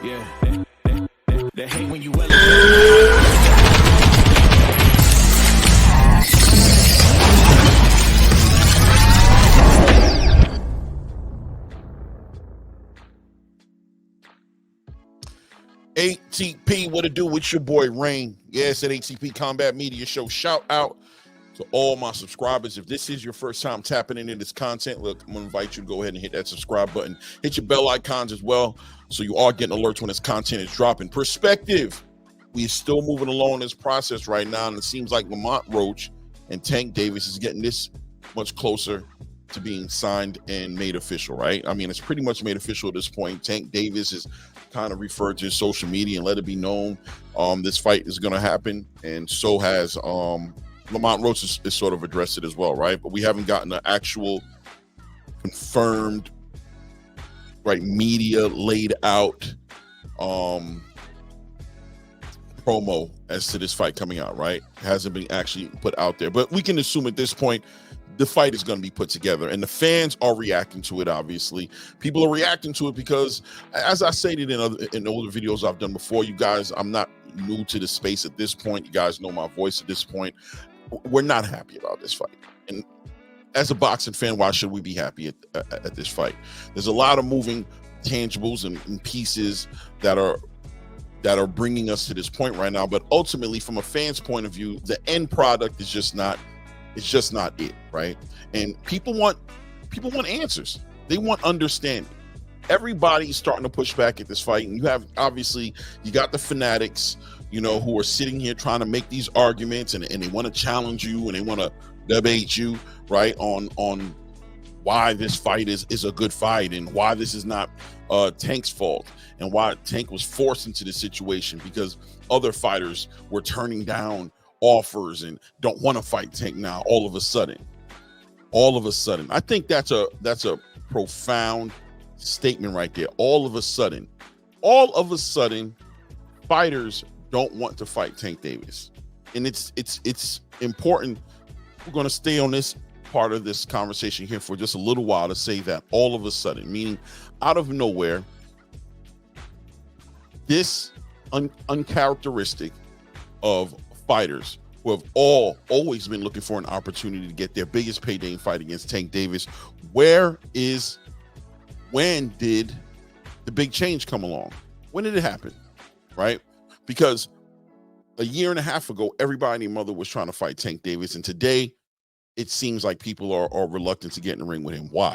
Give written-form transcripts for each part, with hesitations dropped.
Yeah, they hate when you elevate. ATP, what it do with your boy Rain? Yes, at ATP Combat Media Show. Shout out to all my subscribers. If this is your first time tapping into this content, look, I'm gonna invite you to go ahead and hit that subscribe button. Hit your bell icons as well, so you are getting alerts when this content is dropping. Perspective, we are still moving along this process right now, and it seems like Lamont Roach and Tank Davis is getting this much closer to being signed and made official, right? I mean, it's pretty much made official at this point. Tank Davis is kind of referred to his social media and let it be known this fight is going to happen, and so has Lamont Roach is sort of addressed it as well, right? But we haven't gotten an actual confirmed, right, media laid out promo as to this fight coming out, right? It hasn't been actually put out there, but we can assume at this point the fight is going to be put together, and the fans are reacting to it. Obviously, people are reacting to it because, as I stated in older videos I've done before, you guys, I'm not new to the space at this point. You guys know my voice at this point. We're not happy about this fight, and as a boxing fan, why should we be happy at this fight? There's a lot of moving tangibles and pieces that are bringing us to this point right now, but ultimately, from a fan's point of view, the end product is just not. It's just not it, right? And people want answers. They want understanding. Everybody's starting to push back at this fight, and you got the fanatics, who are sitting here trying to make these arguments, and they want to challenge you and they want to debate you, right, on why this fight is a good fight and why this is not Tank's fault and why Tank was forced into this situation because other fighters were turning down offers and don't want to fight Tank now all of a sudden. I think that's a profound statement right there. All of a sudden fighters don't want to fight Tank Davis, and it's important. We're going to stay on this part of this conversation here for just a little while to say that all of a sudden, meaning out of nowhere, this uncharacteristic of fighters who have always been looking for an opportunity to get their biggest payday in fight against Tank Davis. When did the big change come along? When did it happen? Right? Because a year and a half ago, everybody and their mother was trying to fight Tank Davis, and today it seems like people are reluctant to get in the ring with him. Why?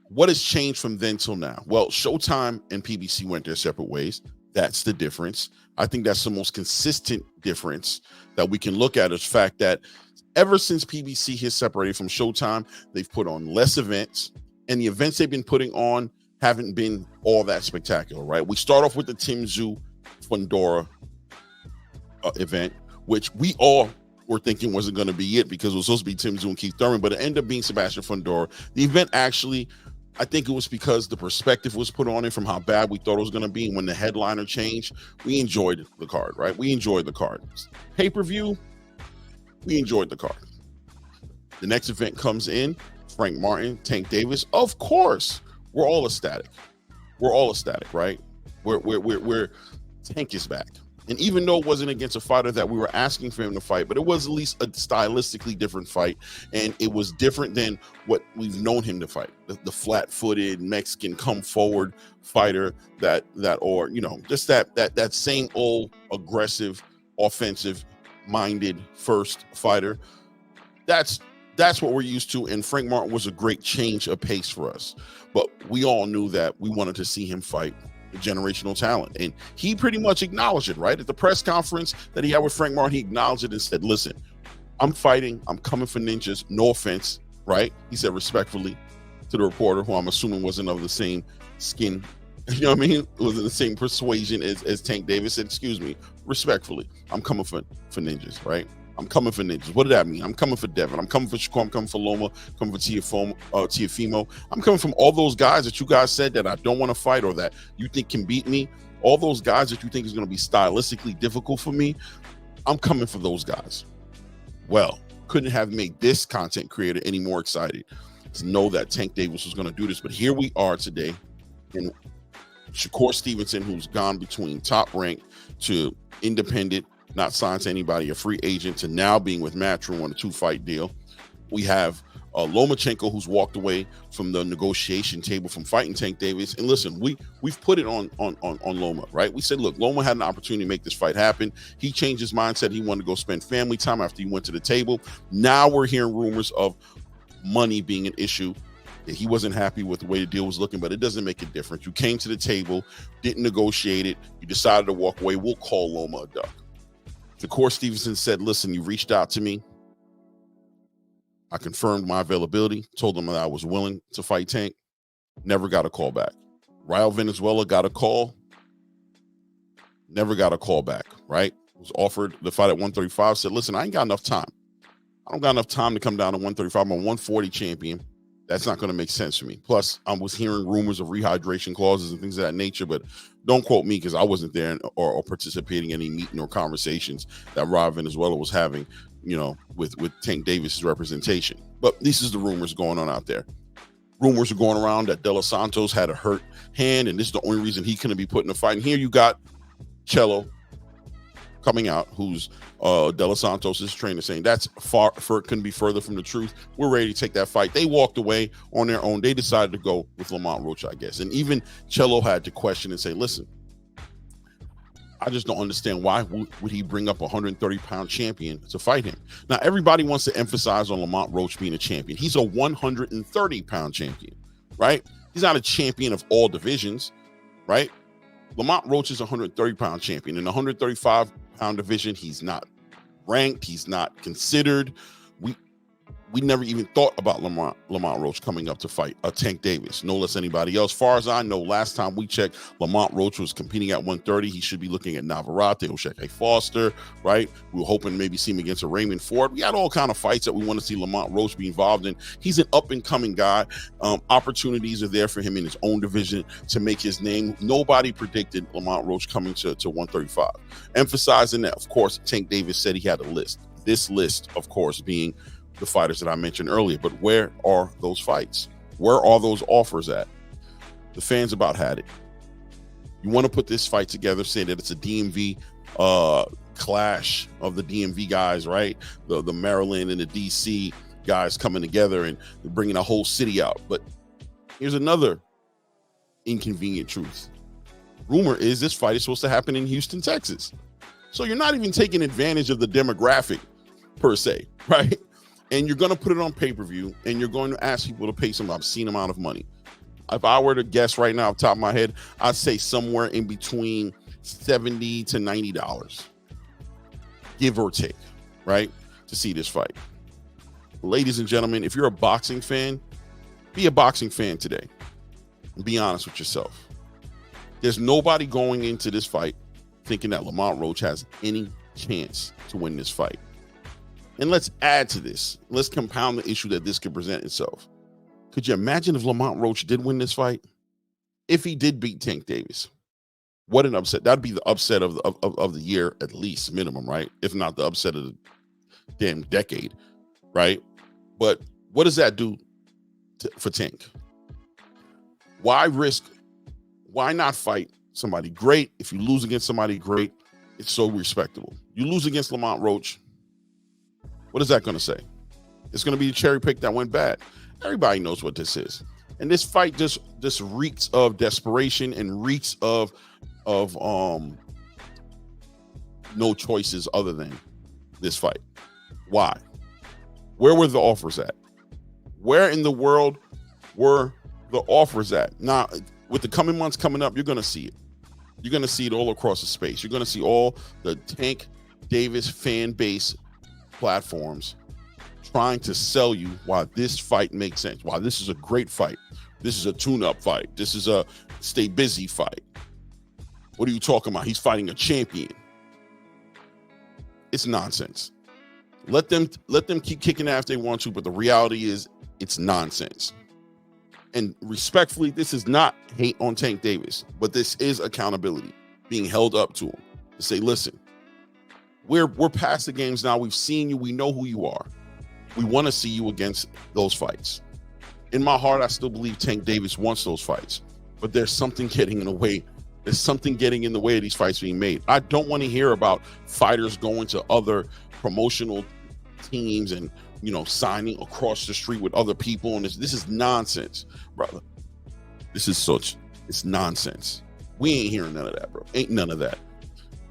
What has changed from then till now? Well, Showtime and PBC went their separate ways. That's the difference. I think that's the most consistent difference that we can look at, is the fact that ever since PBC has separated from Showtime, they've put on less events, and the events they've been putting on haven't been all that spectacular, right? We start off with the Tim Tszyu Fundora event, which we all were thinking wasn't going to be it because it was supposed to be Tim Tszyu and Keith Thurman, but it ended up being Sebastian Fundora. The event actually, I think it was because the perspective was put on it from how bad we thought it was going to be. And when the headliner changed, we enjoyed the card, right? We enjoyed the card. Pay-per-view, we enjoyed the card. The next event comes in, Frank Martin, Tank Davis. Of course, we're all ecstatic. Right? We're Tank is back. And even though it wasn't against a fighter that we were asking for him to fight, but it was at least a stylistically different fight. And it was different than what we've known him to fight. The flat-footed Mexican come-forward fighter that just that same old aggressive, offensive-minded first fighter. That's what we're used to. And Frank Martin was a great change of pace for us. But we all knew that we wanted to see him fight generational talent, and he pretty much acknowledged it, right? At the press conference that he had with Frank Martin, he acknowledged it and said, listen, I'm fighting, I'm coming for ninjas, no offense, right? He said respectfully to the reporter, who I'm assuming wasn't of the same skin, was in the same persuasion as Tank Davis, said, excuse me, respectfully, I'm coming for ninjas, right? I'm coming for ninjas. What did that mean? I'm coming for Devin. I'm coming for Shakur. I'm coming for Loma. I'm coming for Tiafimo. I'm coming from all those guys that you guys said that I don't want to fight or that you think can beat me. All those guys that you think is going to be stylistically difficult for me. I'm coming for those guys. Well, couldn't have made this content creator any more excited to know that Tank Davis was going to do this. But here we are today, and Shakur Stevenson, who's gone between top rank to independent, not signed to anybody, a free agent, to now being with Matchroom on a 2-fight deal. We have Lomachenko, who's walked away from the negotiation table from fighting Tank Davis. And listen, we've put it on Loma, right? We said, look, Loma had an opportunity to make this fight happen. He changed his mindset. He wanted to go spend family time after he went to the table. Now we're hearing rumors of money being an issue. He wasn't happy with the way the deal was looking, but it doesn't make a difference. You came to the table, didn't negotiate it. You decided to walk away. We'll call Loma a duck. Shakur Stevenson said, listen, you reached out to me. I confirmed my availability, told them that I was willing to fight Tank. Never got a call back. Raul Venezuela got a call. Never got a call back, right? Was offered the fight at 135, said, listen, I ain't got enough time. I don't got enough time to come down to 135. I'm a 140 champion. That's not going to make sense for me. Plus, I was hearing rumors of rehydration clauses and things of that nature, but don't quote me because I wasn't there or participating in any meeting or conversations that Raul Venezuela was having, with Tank Davis's representation. But this is the rumors going on out there. Rumors are going around that De Los Santos had a hurt hand, and this is the only reason he couldn't be put in a fight. And here you got Cello coming out, who's De Los Santos' trainer, saying that's couldn't be further from the truth. We're ready to take that fight. They walked away on their own. They decided to go with Lamont Roach, I guess. And even Cello had to question and say, listen, I just don't understand why would he bring up a 130-pound champion to fight him. Now, everybody wants to emphasize on Lamont Roach being a champion. He's a 130-pound champion, right? He's not a champion of all divisions, right? Lamont Roach is a 130-pound champion. In the 135-pound division, he's not ranked. He's not considered. We never even thought about Lamont Roach coming up to fight Tank Davis, no less anybody else. Far as I know, last time we checked, Lamont Roach was competing at 130. He should be looking at Navarrete or Shaq Foster, right? We were hoping maybe see him against a Raymond Ford. We had all kind of fights that we want to see Lamont Roach be involved in. He's an up-and-coming guy. Opportunities are there for him in his own division to make his name. Nobody predicted Lamont Roach coming to 135. Emphasizing that, of course, Tank Davis said he had a list. This list, of course, being the fighters that I mentioned earlier. But where are those fights? Where are those offers at? The fans about had it. You want to put this fight together, saying that it's a DMV clash of the DMV guys, right? The Maryland and the DC guys coming together and bringing a whole city out. But here's another inconvenient truth. Rumor is this fight is supposed to happen in Houston, Texas. So you're not even taking advantage of the demographic per se, right? And you're going to put it on pay-per-view, and you're going to ask people to pay some obscene amount of money. If I were to guess right now off the top of my head, I'd say somewhere in between $70 to $90, give or take, right, to see this fight. Ladies and gentlemen, if you're a boxing fan, be a boxing fan today. And be honest with yourself. There's nobody going into this fight thinking that Lamont Roach has any chance to win this fight. And let's add to this. Let's compound the issue that this could present itself. Could you imagine if Lamont Roach did win this fight? If he did beat Tank Davis, what an upset. That'd be the upset of the year, at least minimum, right? If not the upset of the damn decade, right? But what does that do for Tank? Why not fight somebody great? If you lose against somebody great, it's so respectable. You lose against Lamont Roach, what is that going to say? It's going to be a cherry pick that went bad. Everybody knows what this is. And this fight just reeks of desperation and reeks of no choices other than this fight. Why? Where were the offers at? Where in the world were the offers at? Now, with the coming months coming up, you're going to see it. You're going to see it all across the space. You're going to see all the Tank Davis fan base platforms trying to sell you why this fight makes sense, why this is a great fight. This is a tune-up fight. This is a stay busy fight. What are you talking about? He's fighting a champion. It's nonsense. Let them keep kicking after they want to, but the reality is it's nonsense. And respectfully, this is not hate on Tank Davis, but this is accountability being held up to him to say, listen, we're past the games now. We've seen you. We know who you are. We want to see you against those fights. In my heart, I still believe Tank Davis wants those fights, but there's something getting in the way. There's something getting in the way of these fights being made. I don't want to hear about fighters going to other promotional teams and, signing across the street with other people. And this is nonsense, brother. It's nonsense. We ain't hearing none of that, bro. Ain't none of that.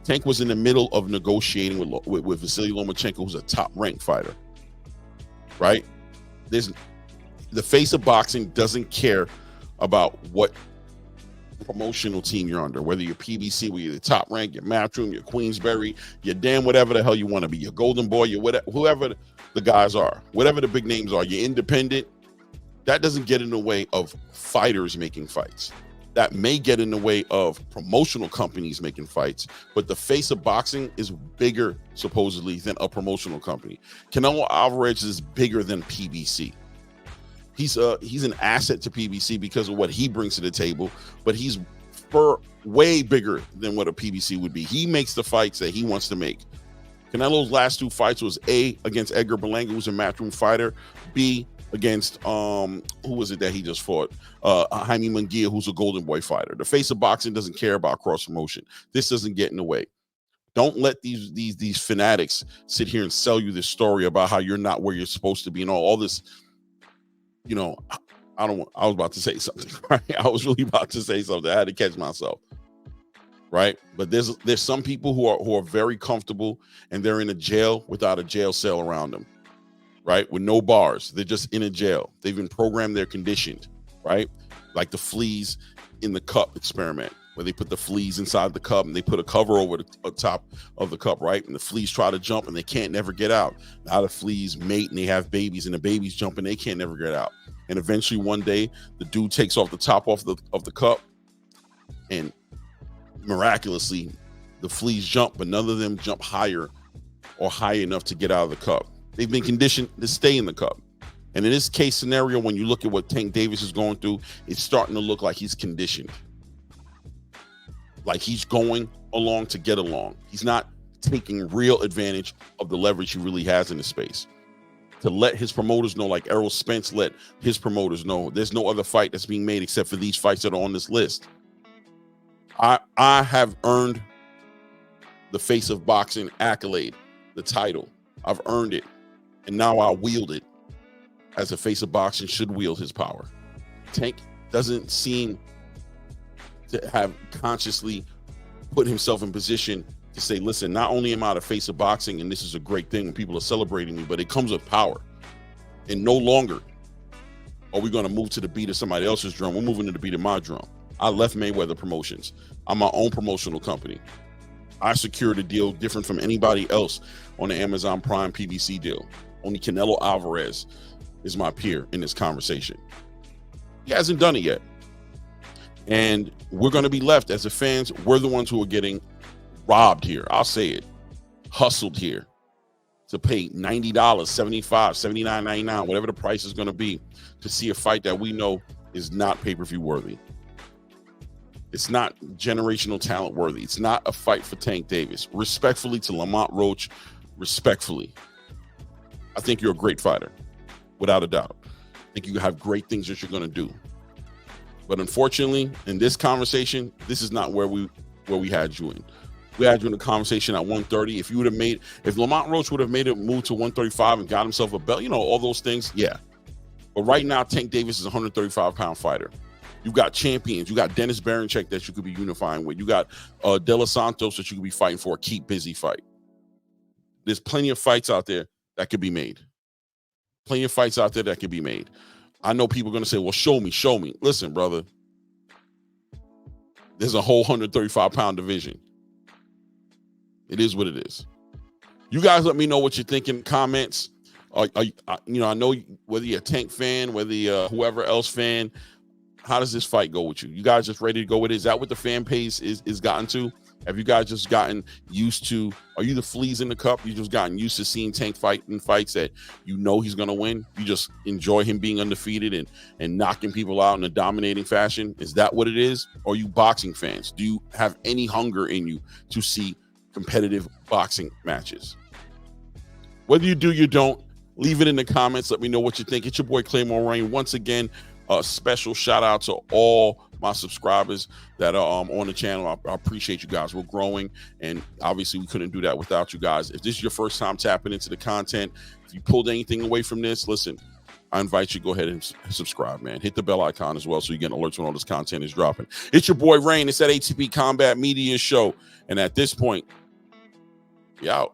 Tank was in the middle of negotiating with Vasily Lomachenko, who's a top-ranked fighter, right? The face of boxing doesn't care about what promotional team you're under, whether you're PBC, whether you're the top rank, your Matchroom, your Queensberry, your damn whatever the hell you want to be, your Golden Boy, your whatever, whoever the guys are, whatever the big names are, you're independent. That doesn't get in the way of fighters making fights. That may get in the way of promotional companies making fights, but the face of boxing is bigger, supposedly, than a promotional company. Canelo Alvarez is bigger than PBC. He's an asset to PBC because of what he brings to the table, but he's way bigger than what a PBC would be. He makes the fights that he wants to make. Canelo's last two fights was A, against Edgar Berlanga, who's a Matchroom fighter, B, against who was it that he just fought? Jaime Munguia, who's a Golden Boy fighter. The face of boxing doesn't care about cross promotion. This doesn't get in the way. Don't let these fanatics sit here and sell you this story about how you're not where you're supposed to be and all this. I was about to say something, right? I was really about to say something. I had to catch myself, right? But there's some people who are very comfortable and they're in a jail without a jail cell around them, right? With no bars. They're just in a jail. They've been programmed, they're conditioned, right? Like the fleas in the cup experiment, where they put the fleas inside the cup and they put a cover over the top of the cup, right? And the fleas try to jump and they can't never get out. Now the fleas mate and they have babies and the babies jump and they can't never get out. And eventually one day the dude takes off the top of the cup and miraculously the fleas jump, but none of them jump higher or high enough to get out of the cup. They've been conditioned to stay in the cup. And in this case scenario, when you look at what Tank Davis is going through, it's starting to look like he's conditioned. Like he's going along to get along. He's not taking real advantage of the leverage he really has in the space. To let his promoters know, like Errol Spence let his promoters know, there's no other fight that's being made except for these fights that are on this list. I have earned the face of boxing accolade, the title. I've earned it. And now I wield it as a face of boxing should wield his power. Tank doesn't seem to have consciously put himself in position to say, listen, not only am I the face of boxing and this is a great thing when people are celebrating me, but it comes with power. And no longer are we going to move to the beat of somebody else's drum. We're moving to the beat of my drum. I left Mayweather Promotions. I'm my own promotional company. I secured a deal different from anybody else on the Amazon Prime PBC deal. Only Canelo Alvarez is my peer in this conversation. He hasn't done it yet. And we're going to be left as the fans. We're the ones who are getting robbed here. I'll say it. Hustled here to pay $90, $75, $79.99, whatever the price is going to be to see a fight that we know is not pay-per-view worthy. It's not generational talent worthy. It's not a fight for Tank Davis. Respectfully to Lamont Roach, respectfully, I think you're a great fighter, without a doubt. I think you have great things that you're going to do. But unfortunately, in this conversation, this is not where we had you in. We had you in a conversation at 130. If Lamont Roach would have made it move to 135 and got himself a belt, all those things, yeah. But right now, Tank Davis is a 135-pound fighter. You got champions. You got Dennis Berinchyk that you could be unifying with. You got De Los Santos that you could be fighting for a keep busy fight. There's plenty of fights out there that could be made. Plenty of fights out there that could be made. I know people are going to say, well, show me. Listen, brother. There's a whole 135-pound division. It is what it is. You guys let me know what you think in the comments. I know whether you're a Tank fan, whether you're whoever else fan, how does this fight go with you? You guys just ready to go with it? Is that what the fan base is gotten to? Have you guys just gotten used to, are you the fleas in the cup? You just gotten used to seeing Tank fight in fights that you know he's going to win? You just enjoy him being undefeated and knocking people out in a dominating fashion? Is that what it is? Or are you boxing fans? Do you have any hunger in you to see competitive boxing matches? Whether you do, you don't, leave it in the comments. Let me know what you think. It's your boy Claymore Rain. Once again, a special shout out to all my subscribers that are on the channel. I appreciate you guys. We're growing, and obviously we couldn't do that without you guys. If this is your first time tapping into the content, if you pulled anything away from this, listen, I invite you to go ahead and subscribe, man. Hit the bell icon as well so you get alerts when all this content is dropping. It's your boy Rain. It's that ATP Combat Media Show, and at this point, we out.